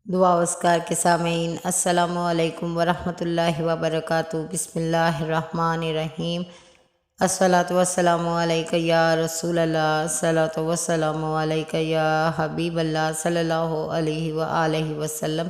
دعا اسکار کے سامعین، السلام علیکم ورحمۃ اللہ وبرکاتہ۔ بسم اللہ الرحمن الرحیم۔ الصلاۃ والسلام علیک یا رسول اللہ، الصلاۃ والسلام علیک یا حبیب اللہ صلی اللہ علیہ وآلہ وسلم۔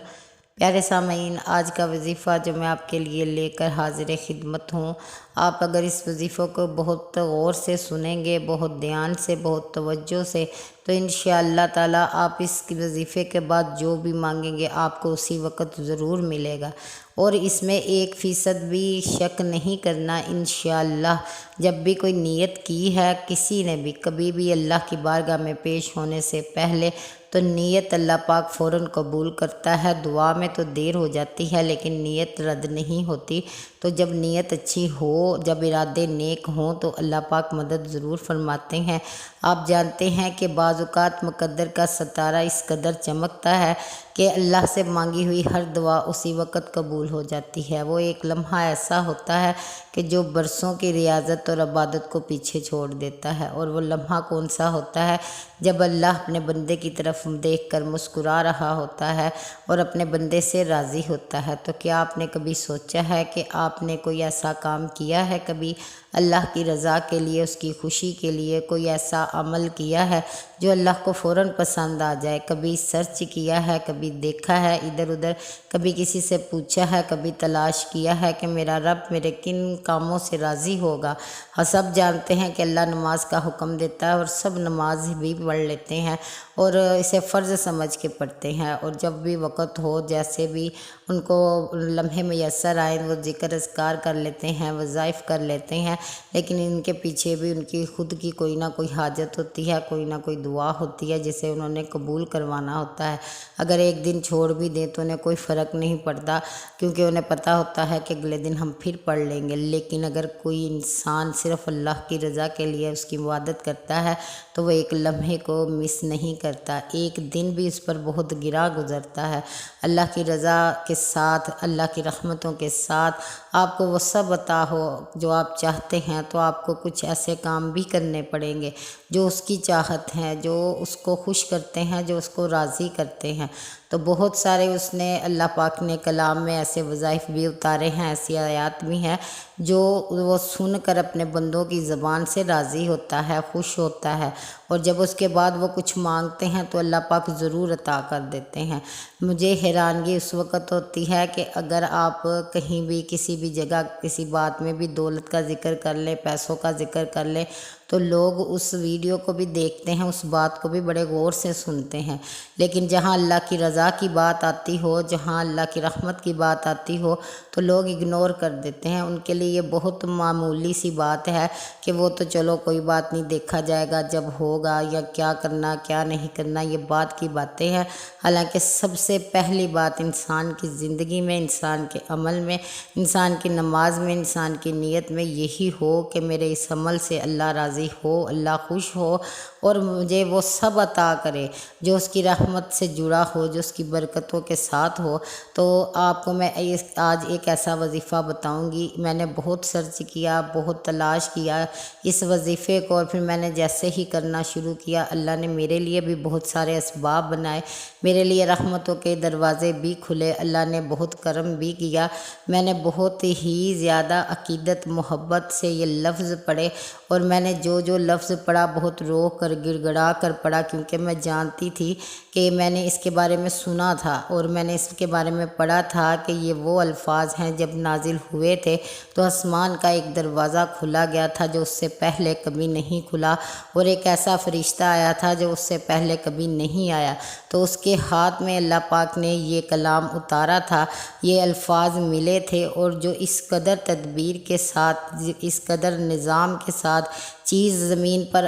پیارے سامعین، آج کا وظیفہ جو میں آپ کے لیے لے کر حاضر خدمت ہوں، آپ اگر اس وظیفے کو بہت غور سے سنیں گے، بہت دھیان سے، بہت توجہ سے، تو انشاءاللہ تعالیٰ آپ اس وظیفے کے بعد جو بھی مانگیں گے آپ کو اسی وقت ضرور ملے گا، اور اس میں 1% بھی شک نہیں کرنا۔ انشاءاللہ جب بھی کوئی نیت کی ہے کسی نے بھی، کبھی بھی اللہ کی بارگاہ میں پیش ہونے سے پہلے، تو نیت اللہ پاک فوراً قبول کرتا ہے۔ دعا میں تو دیر ہو جاتی ہے لیکن نیت رد نہیں ہوتی۔ تو جب نیت اچھی ہو، جب ارادے نیک ہوں، تو اللہ پاک مدد ضرور فرماتے ہیں۔ آپ جانتے ہیں کہ بعض اوقات مقدر کا ستارہ اس قدر چمکتا ہے کہ اللہ سے مانگی ہوئی ہر دعا اسی وقت قبول ہو جاتی ہے۔ وہ ایک لمحہ ایسا ہوتا ہے کہ جو برسوں کی ریاضت اور عبادت کو پیچھے چھوڑ دیتا ہے، اور وہ لمحہ کون سا ہوتا ہے؟ جب اللہ اپنے بندے کی طرف دیکھ کر مسکرا رہا ہوتا ہے اور اپنے بندے سے راضی ہوتا ہے۔ تو کیا آپ نے کبھی سوچا ہے کہ آپ نے کوئی ایسا کام کیا ہے کبھی اللہ کی رضا کے لیے، اس کی خوشی کے لیے، کوئی ایسا عمل کیا ہے جو اللہ کو فوراً پسند آ جائے؟ کبھی سرچ کیا ہے، کبھی دیکھا ہے ادھر ادھر، کبھی کسی سے پوچھا ہے، کبھی تلاش کیا ہے کہ میرا رب میرے کن کاموں سے راضی ہوگا؟ ہم سب جانتے ہیں کہ اللہ نماز کا حکم دیتا ہے اور سب نماز بھی پڑھ لیتے ہیں اور اسے فرض سمجھ کے پڑھتے ہیں، اور جب بھی وقت ہو، جیسے بھی ان کو لمحے میسر آئیں، وہ ذکر اذکار کر لیتے ہیں، وظائف کر لیتے ہیں، لیکن ان کے پیچھے بھی ان کی خود کی کوئی نہ کوئی حاجت ہوتی ہے، کوئی نہ کوئی دعا ہوتی ہے جسے انہوں نے قبول کروانا ہوتا ہے۔ اگر ایک دن چھوڑ بھی دیں تو انہیں کوئی فرق نہیں پڑتا، کیونکہ انہیں پتہ ہوتا ہے کہ اگلے دن ہم پھر پڑھ لیں گے۔ لیکن اگر کوئی انسان صرف اللہ کی رضا کے لیے اس کی عبادت کرتا ہے تو وہ ایک لمحے کو مس نہیں کرتا، ایک دن بھی اس پر بہت گرا گزرتا ہے۔ اللہ کی رضا کے ساتھ، اللہ کی رحمتوں کے ساتھ آپ کو وہ سب عطا ہو جو آپ چاہتے ہیں، تو آپ کو کچھ ایسے کام بھی کرنے پڑیں گے جو اس کی چاہت ہیں، جو اس کو خوش کرتے ہیں، جو اس کو راضی کرتے ہیں۔ تو بہت سارے اس نے اللہ پاک نے کلام میں ایسے وظائف بھی اتارے ہیں، ایسی آیات بھی ہیں جو وہ سن کر اپنے بندوں کی زبان سے راضی ہوتا ہے، خوش ہوتا ہے، اور جب اس کے بعد وہ کچھ مانگتے ہیں تو اللہ پاک ضرور عطا کر دیتے ہیں۔ مجھے حیرانگی اس وقت ہوتی ہے کہ اگر آپ کہیں بھی کسی بھی جگہ کسی بات میں بھی دولت کا ذکر کر لیں، پیسوں کا ذکر کر لیں، تو لوگ اس ویڈیو کو بھی دیکھتے ہیں، اس بات کو بھی بڑے غور سے سنتے ہیں، لیکن جہاں اللہ کی رضا کی بات آتی ہو، جہاں اللہ کی رحمت کی بات آتی ہو، تو لوگ اگنور کر دیتے ہیں۔ ان کے لیے یہ بہت معمولی سی بات ہے کہ وہ تو چلو کوئی بات نہیں، دیکھا جائے گا جب ہوگا، یا کیا کرنا کیا نہیں کرنا، یہ بات کی باتیں ہیں۔ حالانکہ سب سے پہلی بات انسان کی زندگی میں، انسان کے عمل میں، انسان کی نماز میں، انسان کی نیت میں یہی ہو کہ میرے اس عمل سے اللہ راضی ہو، اللہ خوش ہو، اور مجھے وہ سب عطا کرے جو اس کی رحمت سے جڑا ہو، جو اس کی برکتوں کے ساتھ ہو۔ تو آپ کو میں آج ایک ایسا وظیفہ بتاؤں گی۔ میں نے بہت سرچ کیا، بہت تلاش کیا اس وظیفے کو، اور پھر میں نے جیسے ہی کرنا شروع کیا، اللہ نے میرے لیے بھی بہت سارے اسباب بنائے، میرے لیے رحمتوں کے دروازے بھی کھلے، اللہ نے بہت کرم بھی کیا۔ میں نے بہت ہی زیادہ عقیدت محبت سے یہ لفظ پڑھے، اور میں نے جو جو لفظ پڑھا بہت رو کر گڑ گڑا کر پڑھا، کیونکہ میں جانتی تھی کہ میں نے اس کے بارے میں سنا تھا اور میں نے اس کے بارے میں پڑھا تھا کہ یہ وہ الفاظ ہیں جب نازل ہوئے تھے تو آسمان کا ایک دروازہ کھلا گیا تھا جو اس سے پہلے کبھی نہیں کھلا، اور ایک ایسا فرشتہ آیا تھا جو اس سے پہلے کبھی نہیں آیا۔ تو اس کے ہاتھ میں اللہ پاک نے یہ کلام اتارا تھا، یہ الفاظ ملے تھے، اور جو اس قدر تدبیر کے ساتھ، اس قدر نظام کے ساتھ چیز زمین پر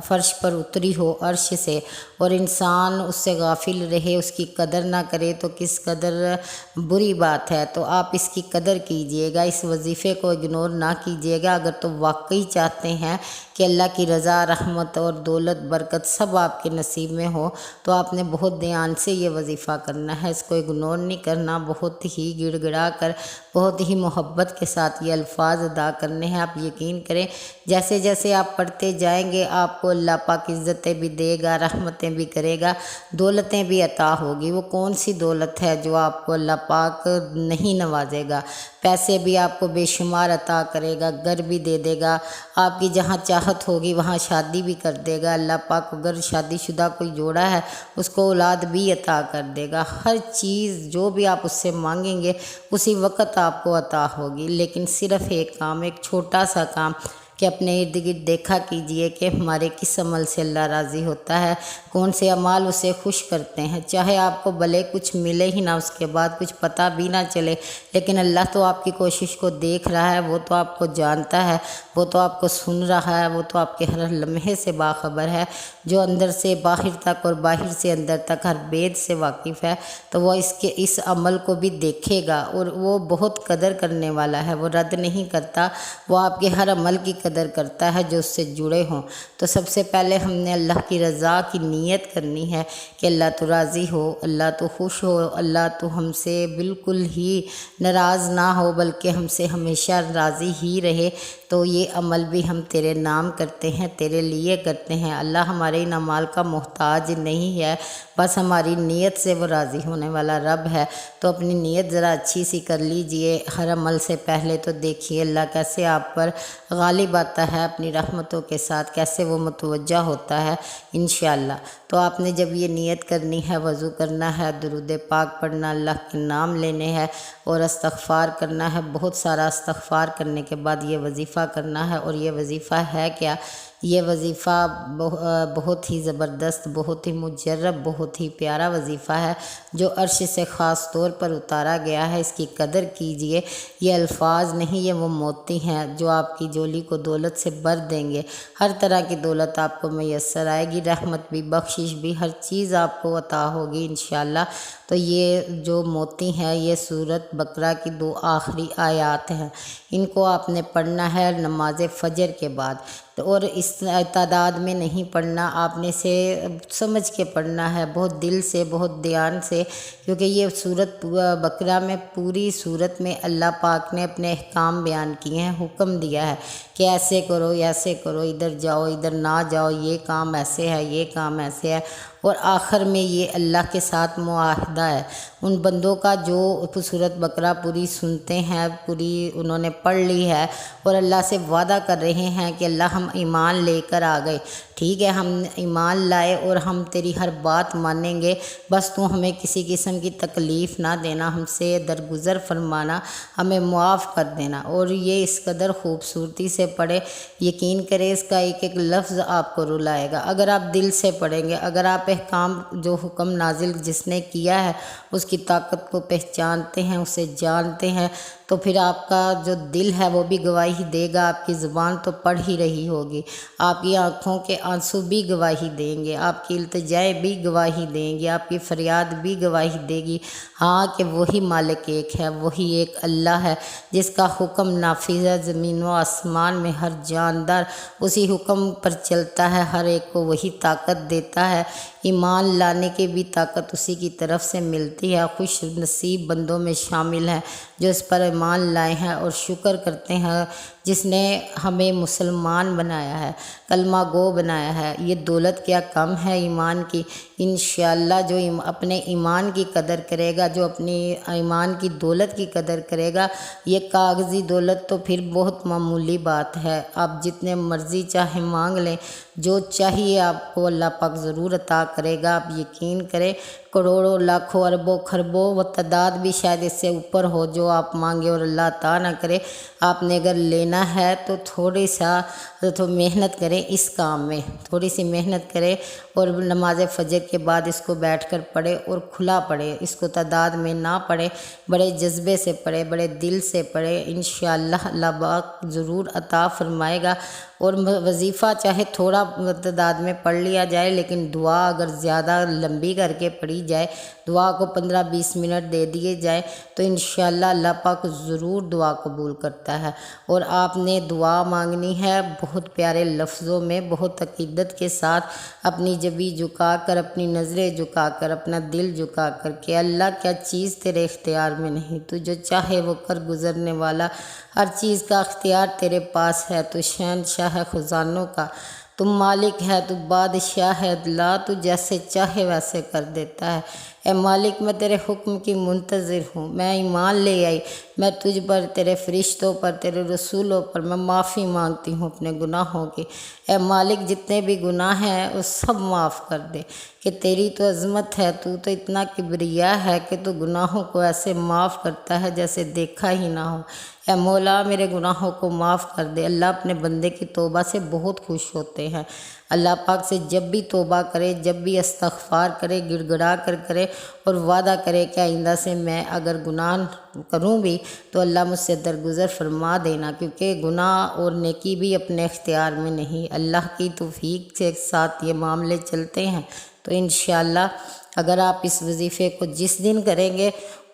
فرش پر اتری ہو عرش سے، اور انسان اس سے غافل رہے، اس کی قدر نہ کرے، تو کس قدر بری بات ہے۔ تو آپ اس کی قدر کیجئے گا، اس وظیفے کو اگنور نہ کیجئے گا۔ اگر تو واقعی چاہتے ہیں کہ اللہ کی رضا، رحمت اور دولت، برکت سب آپ کے نصیب میں ہو، تو آپ نے بہت دھیان سے یہ وظیفہ کرنا ہے، اس کو اگنور نہیں کرنا، بہت ہی گڑ گڑا کر، بہت ہی محبت کے ساتھ یہ الفاظ ادا کرنے ہیں۔ آپ یقین کریں جیسے جیسے آپ پڑھتے جائیں گے آپ آپ کو اللہ پاک عزتیں بھی دے گا، رحمتیں بھی کرے گا، دولتیں بھی عطا ہوگی۔ وہ کون سی دولت ہے جو آپ کو اللہ پاک نہیں نوازے گا؟ پیسے بھی آپ کو بے شمار عطا کرے گا، گھر بھی دے دے گا، آپ کی جہاں چاہت ہوگی وہاں شادی بھی کر دے گا۔ اللہ پاک اگر شادی شدہ کوئی جوڑا ہے اس کو اولاد بھی عطا کر دے گا۔ ہر چیز جو بھی آپ اس سے مانگیں گے اسی وقت آپ کو عطا ہوگی۔ لیکن صرف ایک کام، ایک چھوٹا سا کام کہ اپنے ارد گرد دیکھا کیجئے کہ ہمارے کس عمل سے اللہ راضی ہوتا ہے، کون سے اعمال اسے خوش کرتے ہیں۔ چاہے آپ کو بھلے کچھ ملے ہی نہ، اس کے بعد کچھ پتہ بھی نہ چلے، لیکن اللہ تو آپ کی کوشش کو دیکھ رہا ہے، وہ تو آپ کو جانتا ہے، وہ تو آپ کو سن رہا ہے، وہ تو آپ کے ہر لمحے سے باخبر ہے۔ جو اندر سے باہر تک اور باہر سے اندر تک ہر بید سے واقف ہے، تو وہ اس عمل کو بھی دیکھے گا اور وہ بہت قدر کرنے والا ہے، وہ رد نہیں کرتا، وہ آپ کے ہر عمل کی قدر کرتا ہے جو اس سے جڑے ہوں۔ تو سب سے پہلے ہم نے اللہ کی رضا کی نیت کرنی ہے کہ اللہ تو راضی ہو، اللہ تو خوش ہو، اللہ تو ہم سے بالکل ہی ناراض نہ ہو بلکہ ہم سے ہمیشہ راضی ہی رہے۔ تو یہ عمل بھی ہم تیرے نام کرتے ہیں، تیرے لیے کرتے ہیں۔ اللہ ہمارے ان اعمال کا محتاج نہیں ہے، بس ہماری نیت سے وہ راضی ہونے والا رب ہے۔ تو اپنی نیت ذرا اچھی سی کر لیجئے۔ ہر عمل سے پہلے تو دیکھیے اللہ کیسے آپ پر غالب آتا ہے اپنی رحمتوں کے ساتھ، کیسے وہ متوجہ ہوتا ہے انشاءاللہ۔ تو آپ نے جب یہ نیت کرنی ہے، وضو کرنا ہے، درود پاک پڑھنا، اللہ کے نام لینے ہیں اور استغفار کرنا ہے۔ بہت سارا استغفار کرنے کے بعد یہ وظیفہ کرنا ہے۔ اور یہ وظیفہ ہے کیا؟ یہ وظیفہ بہت ہی زبردست، بہت ہی مجرب، بہت ہی پیارا وظیفہ ہے جو عرش سے خاص طور پر اتارا گیا ہے۔ اس کی قدر کیجئے۔ یہ الفاظ نہیں، یہ وہ موتی ہیں جو آپ کی جولی کو دولت سے بھر دیں گے۔ ہر طرح کی دولت آپ کو میسر آئے گی، رحمت بھی، بخشش بھی، ہر چیز آپ کو عطا ہوگی انشاءاللہ۔ تو یہ جو موتی ہیں یہ سورۃ بقرہ کی 2 آخری آیات ہیں، ان کو آپ نے پڑھنا ہے نماز فجر کے بعد۔ اور اس تعداد میں نہیں پڑھنا، آپ نے اسے سمجھ کے پڑھنا ہے، بہت دل سے، بہت دھیان سے، کیونکہ یہ سورۃ بقرہ میں پوری سورت میں اللہ پاک نے اپنے احکام بیان کیے ہیں، حکم دیا ہے کہ ایسے کرو، ایسے کرو، ادھر جاؤ، ادھر نہ جاؤ، یہ کام ایسے ہے، یہ کام ایسے ہے۔ اور آخر میں یہ اللہ کے ساتھ معاہدہ ہے ان بندوں کا جو سورۃ بقرہ پوری سنتے ہیں، پوری انہوں نے پڑھ لی ہے اور اللہ سے وعدہ کر رہے ہیں کہ اللہ ہم ایمان لے کر آ گئے، ٹھیک ہے، ہم ایمان لائے اور ہم تیری ہر بات مانیں گے، بس تو ہمیں کسی قسم کی تکلیف نہ دینا، ہم سے درگزر فرمانا، ہمیں معاف کر دینا۔ اور یہ اس قدر خوبصورتی سے پڑھے، یقین کرے اس کا ایک ایک لفظ آپ کو رلائے گا اگر آپ دل سے پڑھیں گے۔ اگر آپ احکام جو حکم نازل جس نے کیا ہے اس کی طاقت کو پہچانتے ہیں، اسے جانتے ہیں، تو پھر آپ کا جو دل ہے وہ بھی گواہی دے گا، آپ کی زبان تو پڑھ ہی رہی ہوگی، آپ کی آنکھوں کے آنسو بھی گواہی دیں گے، آپ کی التجائے بھی گواہی دیں گی، آپ کی فریاد بھی گواہی دے گی، ہاں کہ وہی مالک ایک ہے، وہی ایک اللہ ہے جس کا حکم نافذ ہے، زمین و آسمان میں ہر جاندار اسی حکم پر چلتا ہے، ہر ایک کو وہی طاقت دیتا ہے، ایمان لانے کی بھی طاقت اسی کی طرف سے ملتی ہے۔ خوش نصیب بندوں میں شامل ہیں جو اس پر ایمان لائے ہیں اور شکر کرتے ہیں جس نے ہمیں مسلمان بنایا ہے، کلمہ گو بنایا ہے۔ یہ دولت کیا کم ہے ایمان کی؟ انشاءاللہ جو اپنے ایمان کی قدر کرے گا، جو اپنی ایمان کی دولت کی قدر کرے گا، یہ کاغذی دولت تو پھر بہت معمولی بات ہے، آپ جتنے مرضی چاہے مانگ لیں، جو چاہیے آپ کو اللہ پاک ضرور عطا کرے گا۔ آپ یقین کریں، کروڑوں، لاکھوں، اربوں، خربوں و تعداد بھی شاید اس سے اوپر ہو جو آپ مانگے اور اللہ عطا نہ کرے۔ آپ نے اگر لینا ہے تو تھوڑی سا تو محنت کریں، اس کام میں تھوڑی سی محنت کریں اور نماز فجر کے بعد اس کو بیٹھ کر پڑھے اور کھلا پڑھے، اس کو تعداد میں نہ پڑھے، بڑے جذبے سے پڑھے، بڑے دل سے پڑھے، انشاءاللہ اللہ پاک ضرور عطا فرمائے گا۔ اور وظیفہ چاہے تھوڑا تعداد میں پڑھ لیا جائے، لیکن دعا اگر زیادہ لمبی کر کے پڑھی جائے، دعا کو 15-20 منٹ دے دیے جائے تو انشاءاللہ اللہ پاک ضرور دعا قبول کرتا ہے۔ اور آپ نے دعا مانگنی ہے بہت پیارے لفظوں میں، بہت عقیدت کے ساتھ، اپنی جبیں جھکا کر، اپنی نظریں جھکا کر، اپنا دل جھکا کر کہ اللہ کیا چیز تیرے اختیار میں نہیں، تو جو چاہے وہ کر گزرنے والا، ہر چیز کا اختیار تیرے پاس ہے، تو شہنشاہ ہے خزانوں کا، تم مالک ہے، تو بادشاہ ہے اللہ، تو جیسے چاہے ویسے کر دیتا ہے۔ اے مالک میں تیرے حکم کی منتظر ہوں، میں ایمان لے آئی، میں تجھ پر، تیرے فرشتوں پر، تیرے رسولوں پر میں معافی مانگتی ہوں اپنے گناہوں کی۔ اے مالک جتنے بھی گناہ ہیں وہ سب معاف کر دے، کہ تیری تو عظمت ہے، تو اتنا کبریا ہے کہ تو گناہوں کو ایسے معاف کرتا ہے جیسے دیکھا ہی نہ ہو۔ اے مولا میرے گناہوں کو معاف کر دے۔ اللہ اپنے بندے کی توبہ سے بہت خوش ہوتے ہیں۔ اللہ پاک سے جب بھی توبہ کرے، جب بھی استغفار کرے، گڑ گڑا کر کرے اور وعدہ کرے کہ آئندہ سے میں اگر گناہ کروں بھی تو اللہ مجھ سے درگزر فرما دینا، کیونکہ گناہ اور نیکی بھی اپنے اختیار میں نہیں، اللہ کی توفیق کے ساتھ یہ معاملے چلتے ہیں۔ تو انشاءاللہ اگر آپ اس وظیفے کو جس دن کریں گے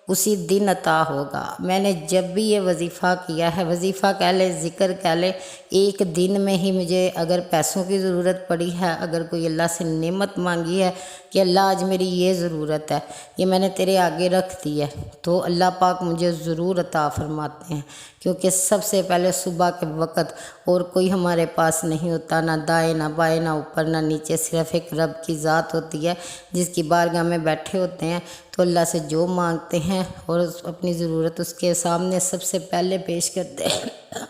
اسی دن عطا ہوگا۔ میں نے جب بھی یہ وظیفہ کیا ہے، وظیفہ کہہ لے، ذکر کہہ لے، ایک دن میں ہی مجھے اگر پیسوں کی ضرورت پڑی ہے، اگر کوئی اللہ سے نعمت مانگی ہے کہ اللہ آج میری یہ ضرورت ہے، یہ میں نے تیرے آگے رکھ دی ہے، تو اللہ پاک مجھے ضرور عطا فرماتے ہیں، کیونکہ سب سے پہلے صبح کے وقت اور کوئی ہمارے پاس نہیں ہوتا، نہ دائیں نہ بائیں نہ اوپر نہ نیچے، صرف ایک رب کی ذات ہوتی ہے جس کی بارگاہ میں بیٹھے ہوتے ہیں۔ تو اللہ سے جو مانگتے ہیں اور اپنی ضرورت اس کے سامنے سب سے پہلے پیش کرتے ہیں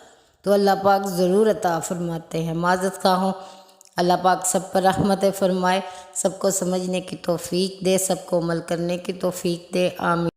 تو اللہ پاک ضرور عطا فرماتے ہیں۔ معذرت خواہ ہوں، اللہ پاک سب پر رحمت فرمائے، سب کو سمجھنے کی توفیق دے، سب کو عمل کرنے کی توفیق دے، آمین۔